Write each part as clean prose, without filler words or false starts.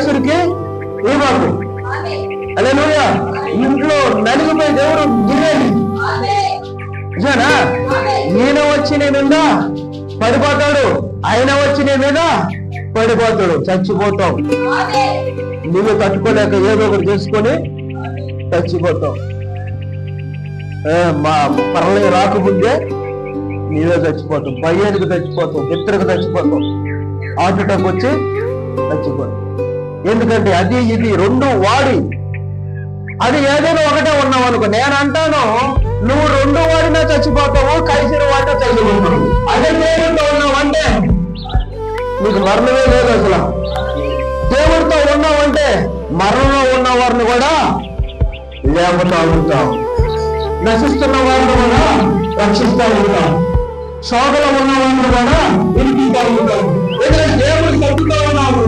కైసరికి ఇవ్వకు. హల్లెలూయా. ఇంట్లో నలిగిపోయి దేవుడు గిరేది నిజానా? ఈయన వచ్చి నీ మీద పడిపోతాడు, ఆయన వచ్చి నీ మీద పడిపోతాడు, చచ్చిపోతావు. నువ్వు తట్టుకోలేక ఏదో ఒకటి చేసుకొని చచ్చిపోతావు. మా పర్లే రాకముందే నీవే చచ్చిపోతావు, భయానికి చచ్చిపోతావు, నిద్రకు చచ్చిపోతావు, హార్ట్ అటాక్ వచ్చి చచ్చిపోతావు. ఎందుకంటే అది ఇది రెండు వాడి, అది ఏదైనా ఒకటే ఉన్నావు అనుకో. నేను అంటాను నువ్వు రెండు వాడినా చచ్చిపోతావు, కైసరు వాడినా చచ్చిపోతావు. అదే దేవుడితో ఉన్నావు అంటే నీకు మరణమే లేదు. అసలు దేవుడితో ఉన్నావంటే మరణంలో ఉన్న వారిని కూడా లేపుతా ఉంటాం, నశిస్తున్న వారిని కూడా రక్షిస్తూ ఉంటాం, శోధలో ఉన్న వారిని కూడా వినిపిస్తూ ఉంటాం. ఎందుకంటే దేవుడు తట్టుతూ ఉన్నావు,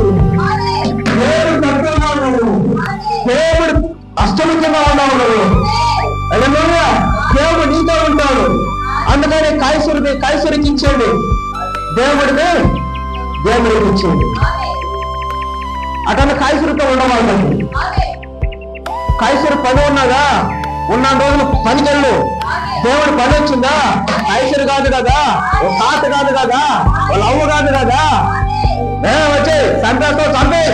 దేవుడు తట్టుతూ ఉన్నావు, దేవుడు అష్టమితంగా ఉన్నావు నువ్వు. దేవుడు నీతో ఉంటాడు. అందుకని కైసరికి ఇచ్చేయండి, దేవుడిని దేవుడికి ఇచ్చేయండి. అతను కైసరితో ఉండవాలండి. కైసరి పని ఉన్నదా, ఉన్న రోజులు పనికెళ్ళు. దేవుడు పని వచ్చిందా, కైసరి కాదు కదా, ఓ తాత కాదు కదా, వాళ్ళ అవ్వ కాదు కదా, వచ్చి చంపేస్తావు, చంపే.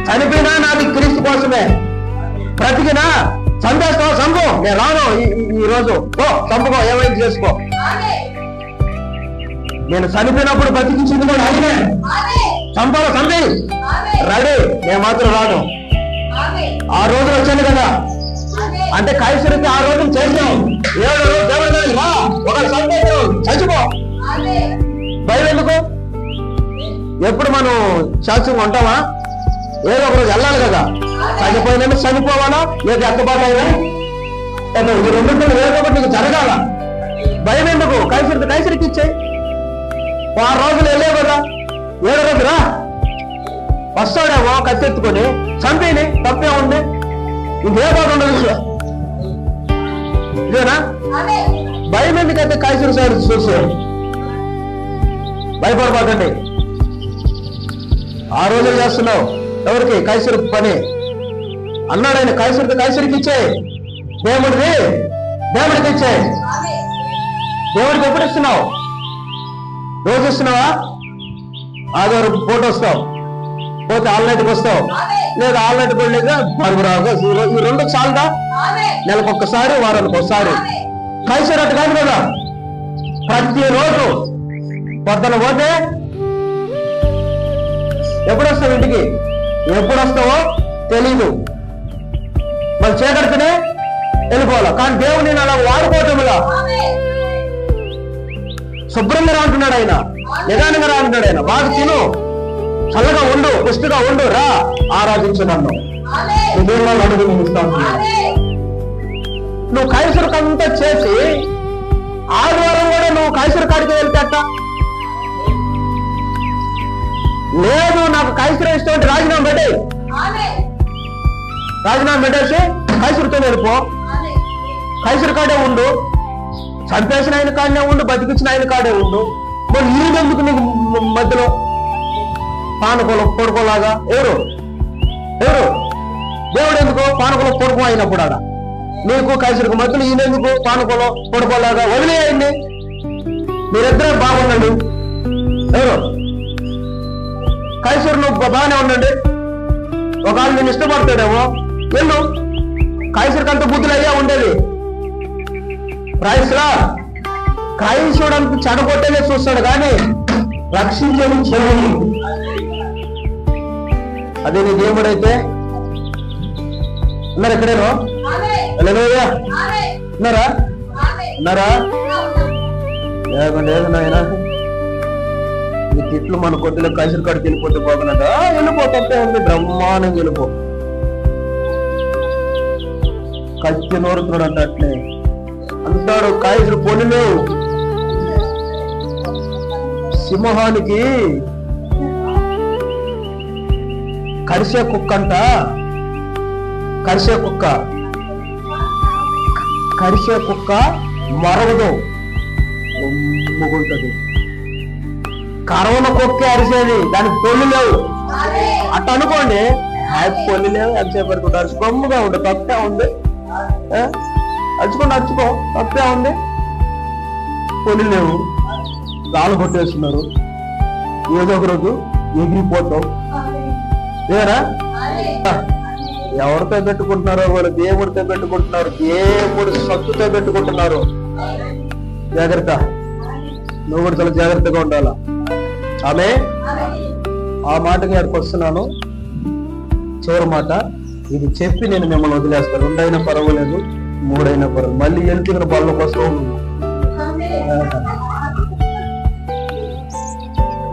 చనిపోయినా నాది క్రీస్తు కోసమే, బ్రతికినా చంపేస్తావు, చంపు. నేను రాను ఈ రోజు, ఓ చంపుకో, ఏమైంది చేసుకో. నేను చనిపోయినప్పుడు బతికించింది కూడా ఆయనే. చంపాలో చంపి రెడీ, నేను మాత్రం రాను. ఆ రోజు వచ్చాను కదా అంటే కైసరికి ఆ రోజు చేసాం. 7 రోజు దేవుడు రా, ఒక సందేశం చచ్చిపో. భయం ఎందుకు? ఎప్పుడు మనం శాస్త్రంగా ఉంటామా? ఏదో ఒక రోజు వెళ్ళాలి కదా. చనిపోయినా చనిపోవాలా, ఏది అక్కబాటైనా ఈ రెండింటిలో ఏదో ఒకటి నీకు జరగాల. భయం ఎందుకు? కైసరికి ఇచ్చాయి. 6 రోజులు వెళ్ళావు కదా, 7 రోజు రా. వస్తాడేమో కత్తెత్తుకొని, చంపేని తప్పే ఉంది, ఇంకే బాధ ఉండదు. ఇదేనా భయం? ఎందుకైతే కైసరి సార్ చూసారు. భయపడబాకండి. 6 రోజులు చేస్తున్నావు ఎవరికి? కైసరి పని అన్నాడు ఆయన. కైసరికి ఇచ్చాయి, దేవుడికి ఇచ్చాయి. దేవుడికి ఎప్పుడు ఇస్తున్నావు? రోజు ఇస్తున్నావా? ఆదివారం పూట వస్తావు, పోతే ఆల్నైట్కి వస్తావు, లేదా ఆల్నైట్ పడలేక మరుగురాగా. ఈ 2 చాలుదా? నెలకు ఒక్కసారి, వారానికి ఒకసారి. కైసరి అట్టు కాదు కదా, ప్రతిరోజు పొద్దున పోతే ఎప్పుడు వస్తావు ఇంటికి? ఎప్పుడు వస్తావో తెలీదు, మరి చేకడితేనే వెళ్ళిపోవాలా. కానీ దేవుని అలా వాడుకోవటంలా శుభ్రంగా రా అంటున్నాడు ఆయన, నిదానంగా రా అంటున్నాడు ఆయన. బాగా తిను, చల్లగా ఉండు, పుష్టిగా ఉండు, రా ఆరాధించు నన్ను. అడుగు నేను ఇస్తాను. నువ్వు కైసరికంతా చేసి ఆదివారం కూడా నువ్వు కైసరి కాడికి వెళ్తేట లేదు. నాకు కైసరి ఇష్టం రాజీనామా పెట్టే, రాజీనామా పెట్టేసి కైసరితో వెళ్ళిపో. కైసరి కాడే ఉండు, చంపేసిన ఆయన కాడనే ఉండు, బతికించిన ఆయన కాడే ఉండు. మరి ఈడెందుకు నీకు మధ్యలో పానకులం పొడుకోలాగా? ఎవరు దేవుడు ఎందుకు పానకులం పొడుకో అయినప్పుడు ఆడ నీకు కైసరికి మధ్యలో ఈయనెందుకు పానకులం పొడుకోలాగా? వదిలేయండి, మీరిద్దరే బాగుండండి. ఎవరు కైసరు నువ్వు బాగానే ఉండండి, ఒకవేళ నేను ఇష్టపడతాడేమో వెళ్ళు. కైసరికి అంత బుద్ధులు అయ్యా ఉండేది. క్రైస్తుడు అంత చెడగొట్టేనే చూస్తాడు కానీ రక్షించేది చెడు. అదే నీ దేవుడైతే ఉన్నారు ఎక్కడేనో ఉన్నారా? లేకుండా ఏదైనా ఈ తిట్లు మన కొద్దిలో కైసరి కాడికి వెళ్ళిపోతే పోతున్నట. వెళ్ళిపోతే ఉంది, బ్రహ్మాండంగా వెళ్ళిపో. కత్తి నోరుతున్నాడు అంట, అట్లే అంటాడు. కైసరి పొలిలో సింహానికి కరిసే కుక్క అంట. కరిసే కుక్క మరవదు, ముగుంటది. కరోనా కుక్కే అరిసేది, దానికి పొల్లు లేవు. అట్లా అనుకోండి. పొల్లి లేవు, ఎంతసేపు పడుకుంటారు, గమ్ముగా ఉండే తప్పే ఉంది. అచ్చుకో తప్పే ఉంది. పొల్లి లేవు, రాళ్ళు కొట్టేస్తున్నారు, ఏదో ఒక రోజు ఎగిరిపోతాం. ఏరా ఎవరితో పెట్టుకుంటున్నారో వాళ్ళు దేవుడితో పెట్టుకుంటున్నారు, దేవుడు సత్తుతో పెట్టుకుంటున్నారు. జాగ్రత్త, నువ్వు కూడా చాలా జాగ్రత్తగా ఉండాలా. ఆమె ఆ మాటకి ఎక్కడికి వస్తున్నాను. చివరి మాట ఇది చెప్పి నేను మిమ్మల్ని వదిలేస్తాను. 2 అయినా పర్వాలేదు, 3 అయినా పర్వాలేదు. మళ్ళీ వెళ్తున్న బళ్ళ కోసం.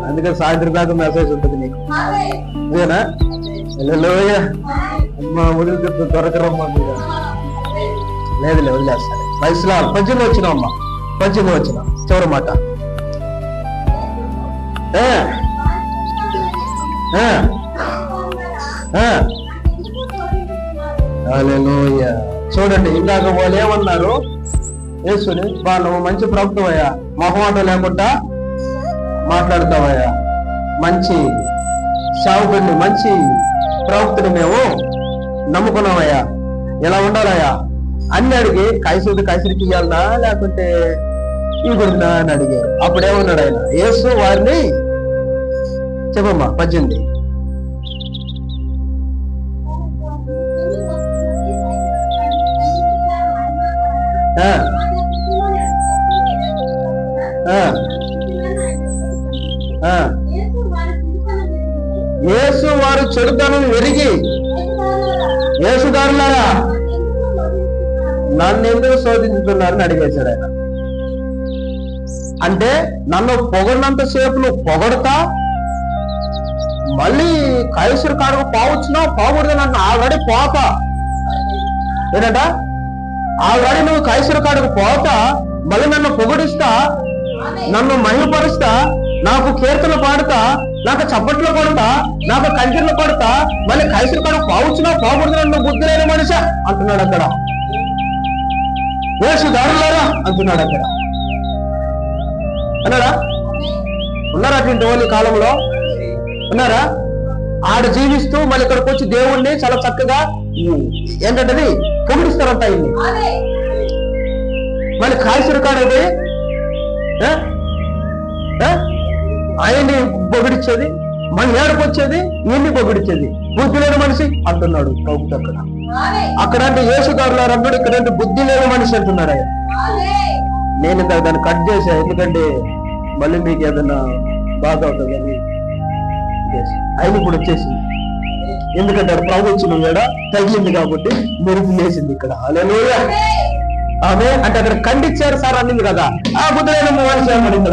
అందుకని సాయంత్రం దాకా మెసేజ్ ఉంటుంది నీకు. ఇదేనా అమ్మా వదిలి దొరకరమ్మా మీరు. లేదు వదిలేస్తాను. వయసులో 18 వచ్చినా అమ్మా, 18 వచ్చిన చివరి మాట. చూడండి, ఇందాక వాళ్ళు ఏమన్నారు యేసుని, నువ్వు మంచి ప్రభుత్వమయ్యా, మొహమాటం లేకుండా మాట్లాడతావయ్యా, మంచి సేవకుడిని, మంచి ప్రవక్తని మేము నమ్ముకున్నామయ్యా, ఎలా ఉండాలయ్యా అన్ని అడిగి, కైసరికి ఇవ్వాలనా లేకుంటే ఇవ్వకున్నా అని అడిగారు. అప్పుడేమన్నాడు ఆయన? యేసు వారిని చెప్పమ్మా 18. యేసు వారు చెడుతనం ఎరిగి, యేసుదారులారా నన్ను ఎందుకు శోధించుతున్నారని అడిగేశాడు ఆయన. అంటే నన్ను పొగడినంత సేపు నువ్వు పొగడతా, మళ్ళీ కైసరు కాడకు పోవచ్చున్నావు, పోకూడదు నన్ను ఆల్రెడీ పోతా. ఏంటంట? ఆల్రెడీ నువ్వు కైసరు కాడకు పోతా, మళ్ళీ నన్ను పొగడిస్తా, నన్ను మహిమపరుస్తా, నాకు కీర్తనలు పాడుతా, నాకు చప్పట్లు కొడతా, నాకు కంచెలు కొడతా, మళ్ళీ కైసరు కాడకు పోవచ్చున్నావు, పోకూడదు నన్ను బుద్ధి లేని మనిషి అంటున్నాడు అక్కడ. యేసుదారులారా అంటున్నాడు అక్కడ. అన్నాడా? ఉన్నారా అటువంటి వాళ్ళు ఈ కాలంలో? ఉన్నారా? ఆడ జీవిస్తూ మళ్ళీ ఇక్కడికి వచ్చి దేవుణ్ణి చాలా చక్కగా ఏంటంటే పొగిడిస్తారంట. ఇన్ని మళ్ళీ కాయసురు కాడది ఆయన్ని పొగిడిచ్చేది, మళ్ళీ ఏడుపు వచ్చేది, ఈయన్ని పొగిడిచ్చేది. బుద్ధి లేని మనిషి అంటున్నాడు ప్రభుత్వం అక్కడ. అక్కడ అంటే యేసుదారులారు అన్నాడు, ఇక్కడ అంటే బుద్ధి లేని మనిషి అంటున్నాడు ఆయన. నేను దాన్ని కట్ చేశా, ఎందుకంటే మళ్ళీ మీకు ఏదైనా బాధ అవుతుంది అని. ఆయన ఇప్పుడు వచ్చేసింది, ఎందుకంటే ప్రభు వచ్చిన వేడ తగిలింది కాబట్టి మెరుపు లేసింది ఇక్కడ. హల్లెలూయా. ఆమె అంటే అక్కడ ఖండించారు సార్ అనింది కదా, ఆ బుద్ధులైన మనిషి అనింది.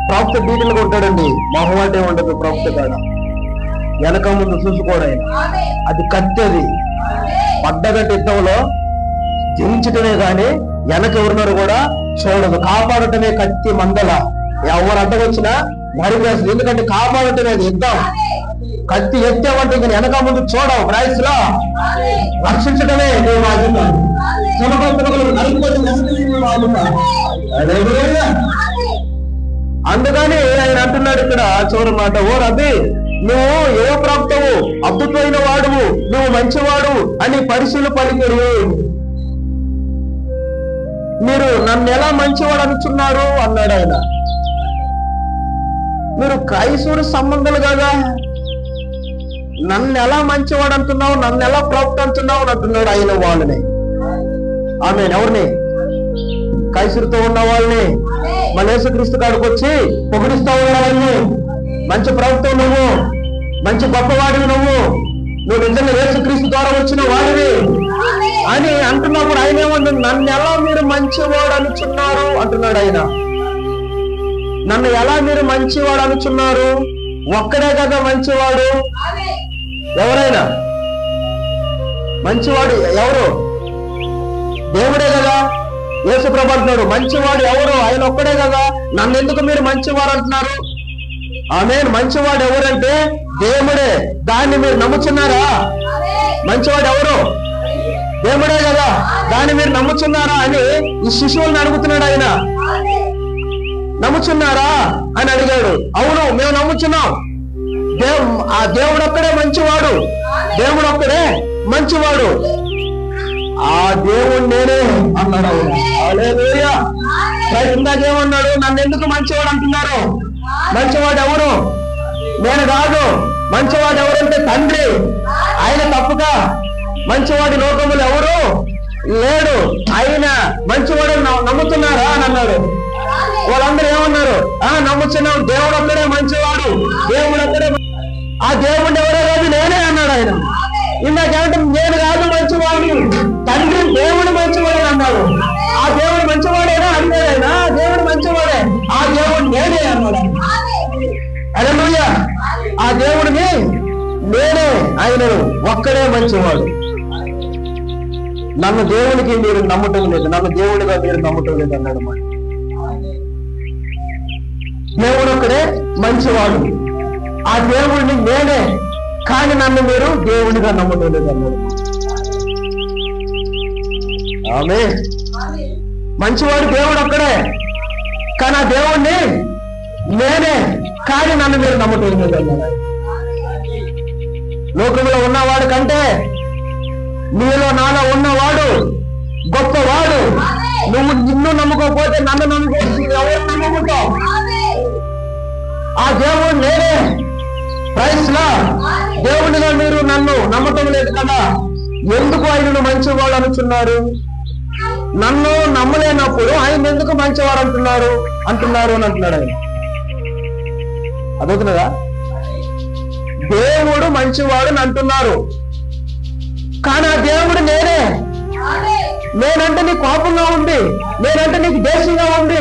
ప్రవక్త డీటెయిల్గా ఉంటాడండి, మొహమాటే ఉండదు ప్రవక్త కాడ. వెనక ముందు చూసుకోవడం, అది కత్తెది. పడ్డగట్టు యుద్ధంలో జయించటమే గాని వెనక ఎవరున్నారు కూడా చూడదు. కాపాడటమే కత్తి మందల. ఎవరు అడ్డం వచ్చినా మరిపేస్తుంది, ఎందుకంటే కాపాడటమే యుద్ధం. కత్తి ఎత్తేవంటే ఇంకా వెనక ముందు చూడవు. ప్రైస్ లో రక్షించటమే అందుకని ఆయన అంటున్నాడు ఇక్కడ చివరి మాట, ఓ రబీ నువ్వు ఏ ప్రాప్తవు, అద్భుతమైన వాడువు, నువ్వు మంచివాడు అని పరిశీలు పలికిరు. మీరు నన్ను ఎలా మంచివాడు అనుచున్నారు అన్నాడు ఆయన. మీరు క్రైస్తవుని సంబంధాలు కదా, నన్ను ఎలా మంచివాడు అంటున్నావు, నన్ను ఎలా ప్రాప్త అంటున్నావు అని అంటున్నాడు ఆయన వాళ్ళని. ఆమె ఎవరిని? కైసరుతో ఉన్న వాళ్ళని. మన యేసుక్రీస్తు కాడికి వచ్చి పొగిడిస్తా ఉన్న వాళ్ళని, మంచి ప్రభుత్వం నువ్వు, మంచి గొప్పవాడివి నువ్వు నిజంగా యేసుక్రీస్తు ద్వారా వచ్చిన వాడివి అని అంటున్నప్పుడు ఆయన ఏమంటుంది? నన్ను ఎలా మీరు మంచివాడు అనుచున్నారు అంటున్నాడు ఆయన. నన్ను ఎలా మీరు మంచివాడు అనుచున్నారు? ఒక్కడే కదా మంచివాడు. ఎవరైనా మంచివాడు ఎవరు? దేవుడే కదా. యేసు ప్రభు అంటున్నాడు మంచివాడు ఎవరు? ఆయన ఒక్కడే కదా. నన్ను ఎందుకు మీరు మంచివాడు అంటున్నారు? ఆమె మంచివాడు ఎవరంటే దేవుడే. దాన్ని మీరు నమ్ముచున్నారా? మంచివాడు ఎవరు? దేవుడే కదా. దాన్ని మీరు నమ్ముచున్నారా అని ఈ శిశువులను అడుగుతున్నాడు ఆయన. నమ్ముచున్నారా అని అడిగాడు. అవును, మేము నమ్ముచున్నాం. ఆ దేవుడు ఒక్కడే మంచివాడు, దేవుడు ఒక్కడే మంచివాడు, ఆ దేవుడు నేనే అన్నాడు ఆయన. హల్లెలూయా. ఇందాకేమన్నాడు? నన్ను ఎందుకు మంచివాడు అంటున్నారు? మంచివాడు ఎవరు? నేను కాదు. మంచివాడు ఎవరంటే తండ్రి. ఆయన తప్పుగా మంచివాడి లోకములు ఎవరు లేడు. ఆయన మంచివాడు నమ్ముతున్నారా అని అన్నాడు. వాళ్ళందరూ ఏమన్నారు? నమ్ముతున్నాం, దేవుడు ఒక్కడే మంచివాడు, దేవుడు ఒక్కడే. ఆ దేవుడు ఎవరో లేదు, నేనే అన్నాడు ఆయన. ఇందాకేమంటే నేను కాదు మంచివాడు, తండ్రి దేవుడు మంచివాడు అన్నాడు. ఆ దేవుడు మంచివాడేనా అన్నాడు ఆయన. దేవుడు మంచివాడే, ఆ దేవుడు నేనే అన్నాడు. హల్లెలూయా. ఆ దేవుడిని నేనే, ఆయన ఒక్కడే మంచివాడు. నన్ను దేవునికి మీరు నమ్మటం లేదు, నన్ను దేవుడిగా మీరు నమ్మటం లేదు అన్నాడు. మాట దేవుడు ఒక్కడే మంచివాడు, ఆ దేవుడిని నేనే, కానీ నన్ను మీరు దేవుడిగా నమ్మటం లేదు అన్నాడు. ఆమె మంచివాడు దేవుడు ఒక్కడే, కానీ ఆ దేవుణ్ణి నేనే, కానీ నన్ను మీరు నమ్మటం లేదు అన్నాడు. లోకంలో ఉన్నవాడు కంటే నీలో నాలో ఉన్నవాడు గొప్పవాడు. నువ్వు నిన్ను నమ్ముకోకపోతే నన్ను నమ్ముకోవచ్చు, ఎవరు నమ్ముకుంటావు? ఆ దేవుడు నేనే. ప్రైస్లా దేవుడిగా మీరు నన్ను నమ్మటం లేదు కదా, ఎందుకు ఆయనను మంచివాడు అనుచున్నారు? నన్ను నమ్మలేనప్పుడు ఆయన ఎందుకు మంచివాడు అంటున్నారు అని అంటున్నాడు ఆయన. అదవుతున్నదా? దేవుడు మంచివాడు అని అంటున్నారు, కానీ ఆ దేవుడు నేనే. నేనంటే నీకు కోపంగా ఉంది, నేనంటే నీకు దేశంగా ఉంది,